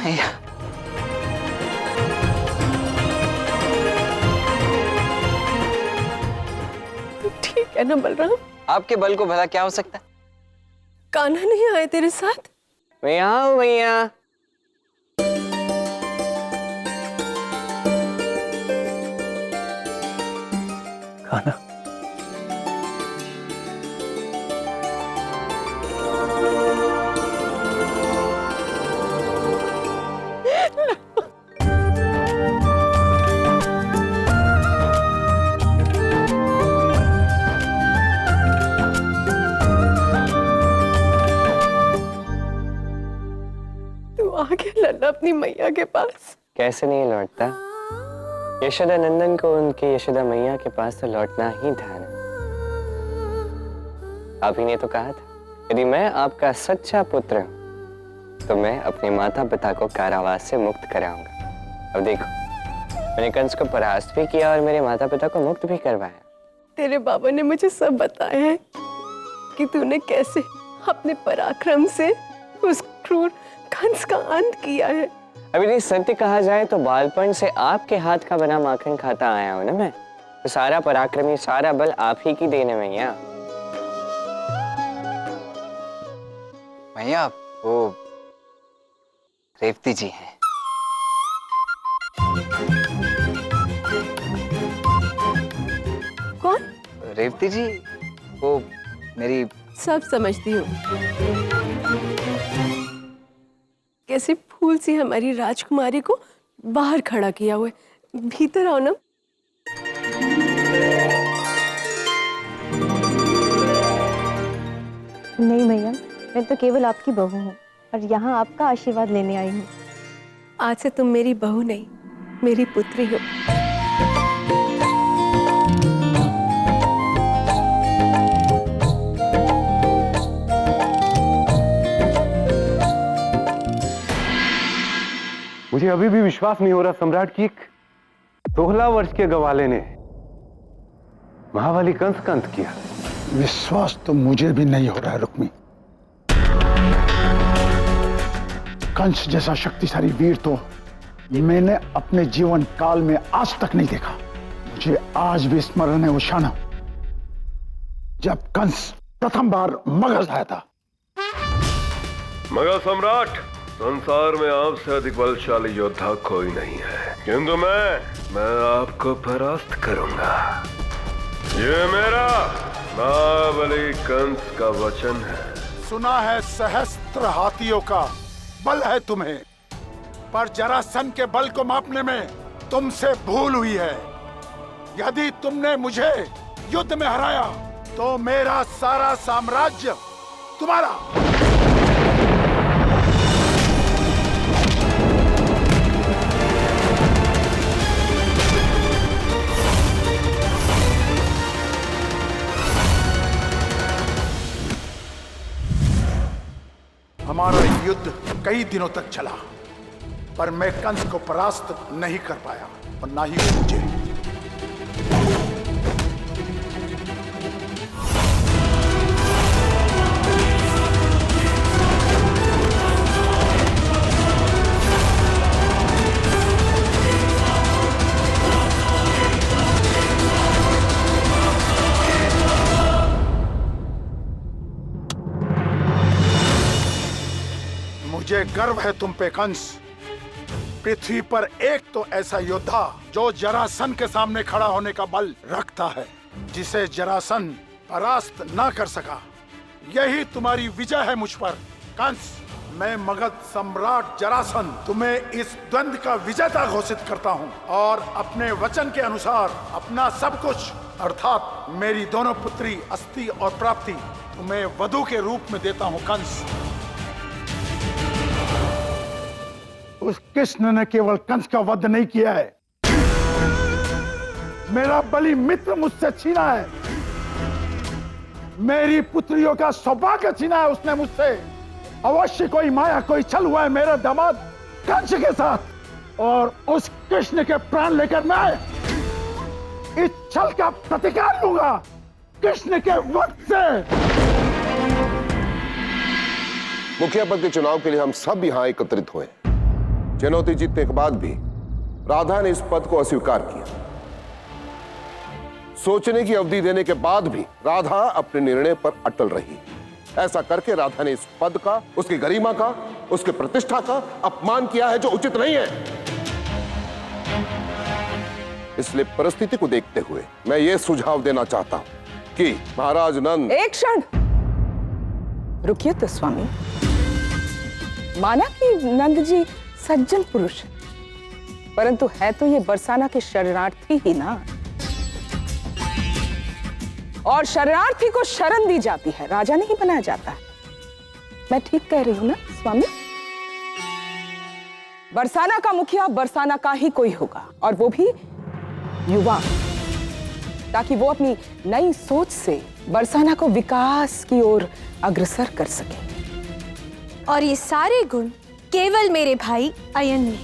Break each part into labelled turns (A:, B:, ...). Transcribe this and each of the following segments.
A: मैया।
B: ठीक है ना बलराम?
A: आपके बल को भला क्या हो सकता है?
B: कान्हा नहीं आए तेरे साथ?
A: मैं यहाँ हूँ मैया।
C: कान्हा,
B: तू आ गया लल्ला अपनी मैया के पास।
A: कैसे नहीं लौटता? यशोदा नंदन को उनकी यशोदा मैया के पास तो लौटना ही था ना। आप ही ने तो कहा था, यदि मैं आपका सच्चा पुत्र हूं तो मैं अपने माता पिता को कारावास से मुक्त कराऊंगा। अब देखो, मैंने कंस को परास्त भी किया और मेरे माता पिता को मुक्त भी करवाया।
B: तेरे बाबा ने मुझे सब बताया है कि तूने कैसे अपने पराक्रम से उस क्रूर कंस का अंत किया है।
A: अब यदि सत्य कहा जाए तो बालपन से आपके हाथ का बना माखन खाता आया हूं ना मैं। तो सारा पराक्रमी, सारा बल आप ही की देन है मैया। मैया, वो रेवती जी हैं।
B: कौन?
A: रेवती जी, वो मेरी।
B: सब समझती हूँ। कैसे फूल सी हमारी राजकुमारी को बाहर खड़ा किया हुआ है। भीतर आओ ना।
D: नहीं मैया, मैं तो केवल आपकी बहू हूँ और यहाँ आपका आशीर्वाद लेने आई हूँ।
B: आज से तुम मेरी बहू नहीं, मेरी पुत्री हो।
C: मुझे अभी भी विश्वास नहीं हो रहा सम्राट की 16 वर्ष के गवाले ने महाबली कंस का अंत किया।
E: विश्वास तो मुझे भी नहीं हो रहा है रुक्मी। कंस जैसा शक्तिशाली वीर तो मैंने अपने जीवन काल में आज तक नहीं देखा। मुझे आज भी स्मरण है वो क्षण जब कंस प्रथम बार मगध आया था।
F: मगध सम्राट, संसार में आपसे अधिक बलशाली योद्धा कोई नहीं है, किंतु मैं आपको परास्त करूंगा। ये मेरा महाबली कंस का वचन है।
E: सुना है सहस्त्र हाथियों का बल है तुम्हें, पर जरासंध के बल को मापने में तुमसे भूल हुई है। यदि तुमने मुझे युद्ध में हराया तो मेरा सारा साम्राज्य तुम्हारा। हमारा युद्ध कई दिनों तक चला, पर मैं कंस को परास्त नहीं कर पाया और ना ही मुझे। मुझे गर्व है तुम पे कंस। पृथ्वी पर एक तो ऐसा योद्धा जो जरासंध के सामने खड़ा होने का बल रखता है, जिसे जरासंध परास्त ना कर सका। यही तुम्हारी विजय है मुझ पर कंस। मैं मगध सम्राट जरासंध तुम्हें इस द्वंद्व का विजेता घोषित करता हूँ और अपने वचन के अनुसार अपना सब कुछ अर्थात मेरी दोनों पुत्री अस्थि और प्राप्ति तुम्हें वधु के रूप में देता हूँ कंस। उस कृष्ण ने केवल कंस का वध नहीं किया है, मेरा बलि मित्र मुझसे छीना है, मेरी पुत्रियों का सौभाग्य छीना है उसने मुझसे। अवश्य कोई माया, कोई छल हुआ है मेरे दामाद कंस के साथ, और उस कृष्ण के प्राण लेकर मैं इस छल का प्रतिकार लूंगा कृष्ण के वक्त से।
G: मुखिया पद के चुनाव के लिए हम सब यहाँ एकत्रित हुए। चुनौती जीतने के बाद भी राधा ने इस पद को अस्वीकार किया। सोचने की अवधि देने के बाद भी राधा अपने निर्णय पर अटल रही। ऐसा करके राधा ने इस पद का, उसकी गरिमा का, उसके प्रतिष्ठा का अपमान किया है, जो उचित नहीं है। इसलिए परिस्थिति को देखते हुए मैं यह सुझाव देना चाहता हूं कि महाराज नंद।
H: एक क्षण रुकिए तो स्वामी। माना कि नंद जी सज्जन पुरुष है, परंतु है तो ये बरसाना के शरणार्थी ही ना, और शरणार्थी को शरण दी जाती है, राजा नहीं बनाया जाता है। मैं ठीक कह रही हूं ना स्वामी? बरसाना का मुखिया बरसाना का ही कोई होगा, और वो भी युवा, ताकि वो अपनी नई सोच से बरसाना को विकास की ओर अग्रसर कर सके।
I: और ये सारे गुण केवल मेरे भाई अयन में।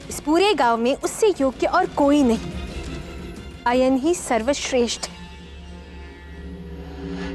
I: इस पूरे गांव में उससे योग्य और कोई नहीं। अयन ही सर्वश्रेष्ठ है।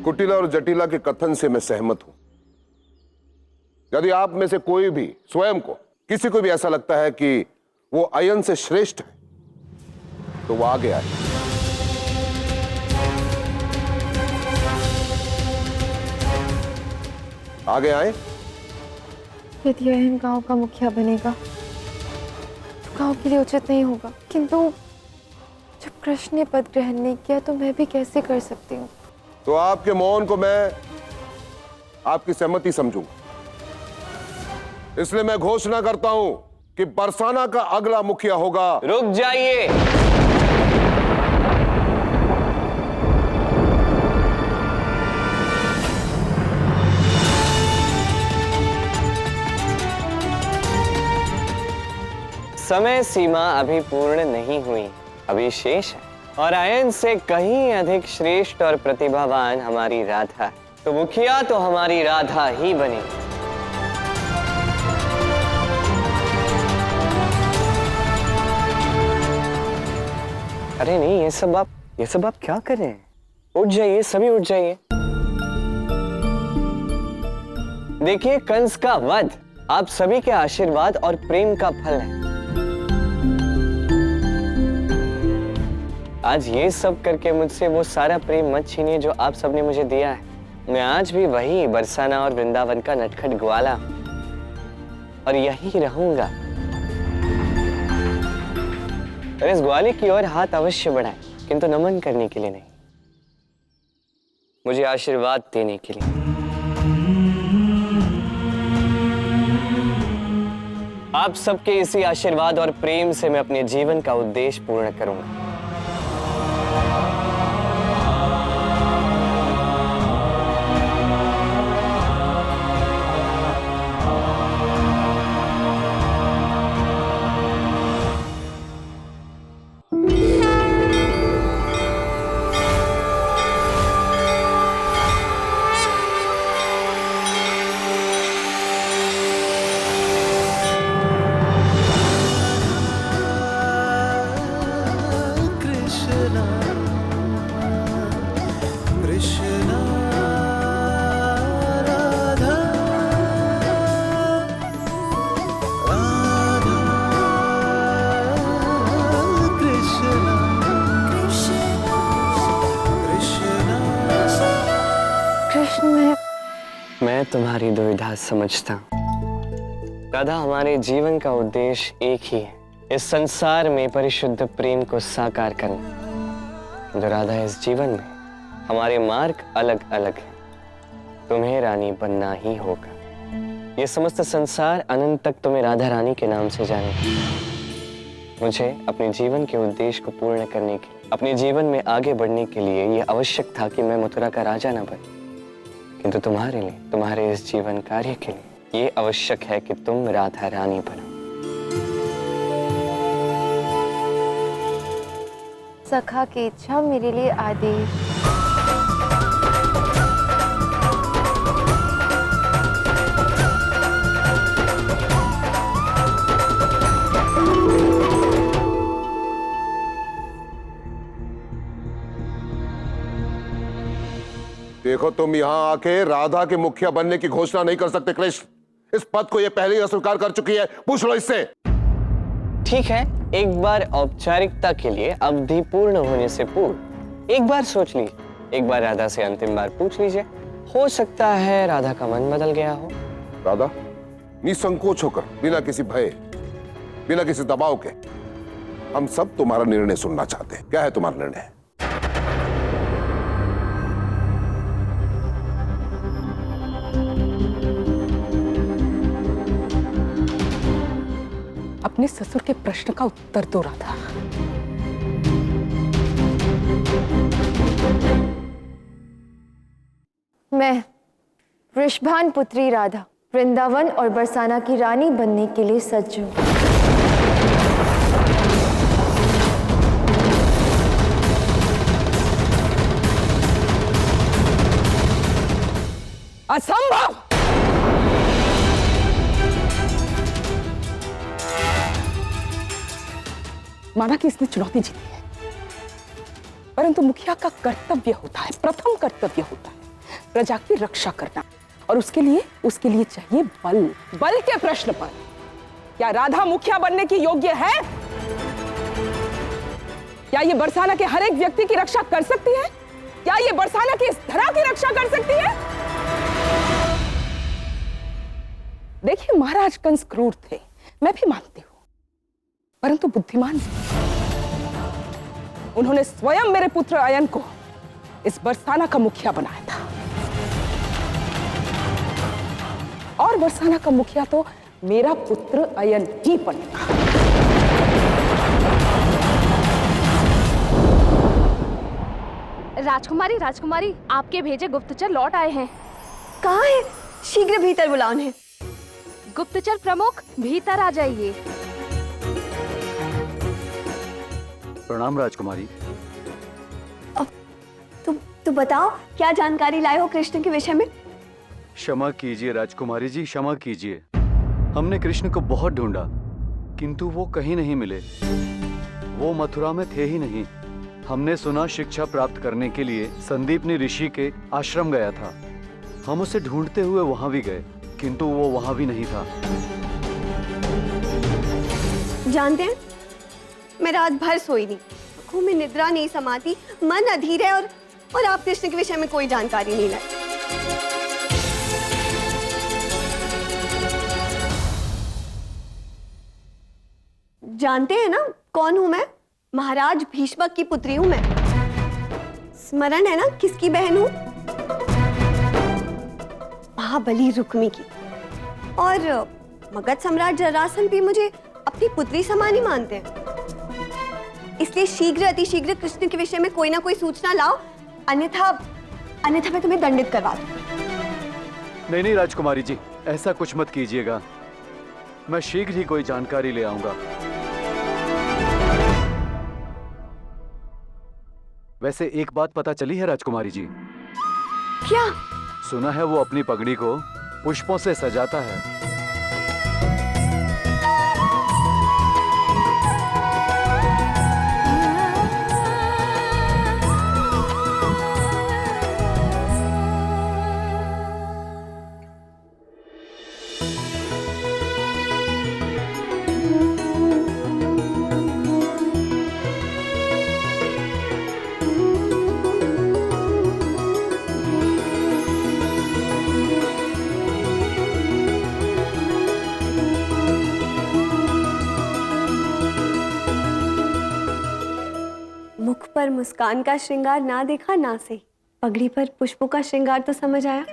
G: कुटिला और जटिला के कथन से मैं सहमत हूं। यदि आप में से कोई भी स्वयं को, किसी को भी ऐसा लगता है कि वो अयन से श्रेष्ठ है, तो वो आगे आए। आगे आए।
D: यदि अयन गांव का मुखिया बनेगा तो गांव के लिए उचित नहीं होगा, किंतु जब कृष्ण ने पद ग्रहण नहीं किया तो मैं भी कैसे कर सकती हूँ?
G: तो आपके मौन को मैं आपकी सहमति समझूंगा। इसलिए मैं घोषणा करता हूं कि बरसाना का अगला मुखिया होगा।
A: रुक जाइए। समय सीमा अभी पूर्ण नहीं हुई, अभी शेष है, और अयन से कहीं अधिक श्रेष्ठ और प्रतिभावान हमारी राधा, तो मुखिया तो हमारी राधा ही बनेगी। अरे नहीं, ये सब आप क्या कर रहे हैं? उठ जाइए, सभी उठ जाइए। देखिए, कंस का वध आप सभी के आशीर्वाद और प्रेम का फल है। आज ये सब करके मुझसे वो सारा प्रेम मत छीनिए जो आप सबने मुझे दिया है। मैं आज भी वही बरसाना और वृंदावन का नटखट ग्वाला और यही रहूंगा। और इस ग्वाले की ओर हाथ अवश्य बढ़ाए, किंतु नमन करने के लिए नहीं, मुझे आशीर्वाद देने के लिए। आप सबके इसी आशीर्वाद और प्रेम से मैं अपने जीवन का उद्देश्य पूर्ण करूंगा। मैं तुम्हारी दुविधा समझता हूं। राधा, हमारे जीवन का उद्देश्य एक ही है, इस संसार में परिशुद्ध प्रेम को साकार करना। जो राधा, इस जीवन में हमारे मार्ग अलग अलग हैं। तुम्हें रानी बनना ही होगा। ये समस्त संसार अनंत तक तुम्हें राधा रानी के नाम से जाने। मुझे अपने जीवन के उद्देश्य को पूर्ण करने के लिए, अपने जीवन में आगे बढ़ने के लिए यह आवश्यक था कि मैं मथुरा का राजा न बने, किंतु तुम्हारे लिए, तुम्हारे इस जीवन कार्य के लिए ये आवश्यक है कि तुम राधा रानी बनो।
D: सखा की इच्छा मेरे लिए आदेश।
G: देखो, तुम यहां आके राधा के मुखिया बनने की घोषणा नहीं कर सकते कृष्ण। इस पद को ये पहले ही अस्वीकार कर चुकी है, पूछ लो इससे।
A: ठीक है, एक बार औपचारिकता के लिए अवधि पूर्ण होने से पूर्व एक बार सोच ली, एक बार राधा से अंतिम बार पूछ लीजिए। हो सकता है राधा का मन बदल गया हो।
G: राधा, निसंकोच होकर, बिना किसी भय, बिना किसी दबाव के, हम सब तुम्हारा निर्णय सुनना चाहते हैं। क्या है तुम्हारा निर्णय?
H: अपने ससुर के प्रश्न का उत्तर दो राधा।
D: मैं वृषभान पुत्री राधा वृंदावन और बरसाना की रानी बनने के लिए सज्ज हूँ।
H: असंभव! माना कि इसने चुनौती जीती है, परंतु मुखिया का कर्तव्य होता है, प्रथम कर्तव्य होता है प्रजा की रक्षा करना, और उसके लिए चाहिए बल। बल के प्रश्न पर क्या राधा मुखिया बनने की योग्य है? क्या ये बरसाना के हर एक व्यक्ति की रक्षा कर सकती है? क्या ये बरसाना की इस धरा की रक्षा कर सकती है? देखिए, महाराज कंस क्रूर थे, मैं भी मानती हूं, परंतु बुद्धिमान थे। उन्होंने स्वयं मेरे पुत्र अयन को इस बरसाना का मुखिया बनाया था, और बरसाना का मुखिया तो मेरा पुत्र अयन ही बनेगा।
J: राजकुमारी, राजकुमारी, आपके भेजे गुप्तचर लौट आए हैं।
B: कहाँ है? शीघ्र भीतर बुलाओ उन्हें।
J: गुप्तचर प्रमुख, भीतर आ जाइए।
K: प्रणाम राजकुमारी।
B: तुम बताओ, क्या जानकारी लाए हो कृष्ण के विषय में?
K: क्षमा कीजिए राजकुमारी जी, क्षमा कीजिए। हमने कृष्ण को बहुत ढूंढा, किंतु वो कहीं नहीं मिले। वो मथुरा में थे ही नहीं। हमने सुना शिक्षा प्राप्त करने के लिए संदीपनी ऋषि के आश्रम गया था। हम उसे ढूंढते हुए वहां भी गए, किंतु वो वहां भी नहीं था।
B: जानते हैं, मैं रात भर सोई नहीं, आंखों में निद्रा नहीं समाती, मन अधीर है, और आप कृष्ण के विषय में कोई जानकारी नहीं लाई। जानते हैं ना कौन हूं मैं? महाराज भीष्मक की पुत्री हूं मैं। स्मरण है ना किसकी बहन हूं? महाबली रुक्मी की। और मगध सम्राट जरासंध भी मुझे अपनी पुत्री समान ही मानते हैं। इसलिए शीघ्र अतिशीघ्र कृष्ण के विषय में कोई ना कोई सूचना लाओ, अन्यथा मैं तुम्हें दंडित करवा दूं।
K: नहीं राजकुमारी जी, ऐसा कुछ मत कीजिएगा। मैं शीघ्र ही कोई जानकारी ले आऊंगा। वैसे एक बात पता चली है राजकुमारी जी।
B: क्या?
K: सुना है वो अपनी पगड़ी को पुष्पों से सजाता है।
B: मुख पर मुस्कान का श्रृंगार ना देखा ना सही, पगड़ी पर पुष्पों का श्रृंगार तो समझ आया।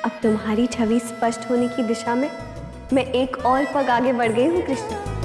B: अब तुम्हारी छवि स्पष्ट होने की दिशा में मैं एक और पग आगे बढ़ गई हूँ कृष्ण।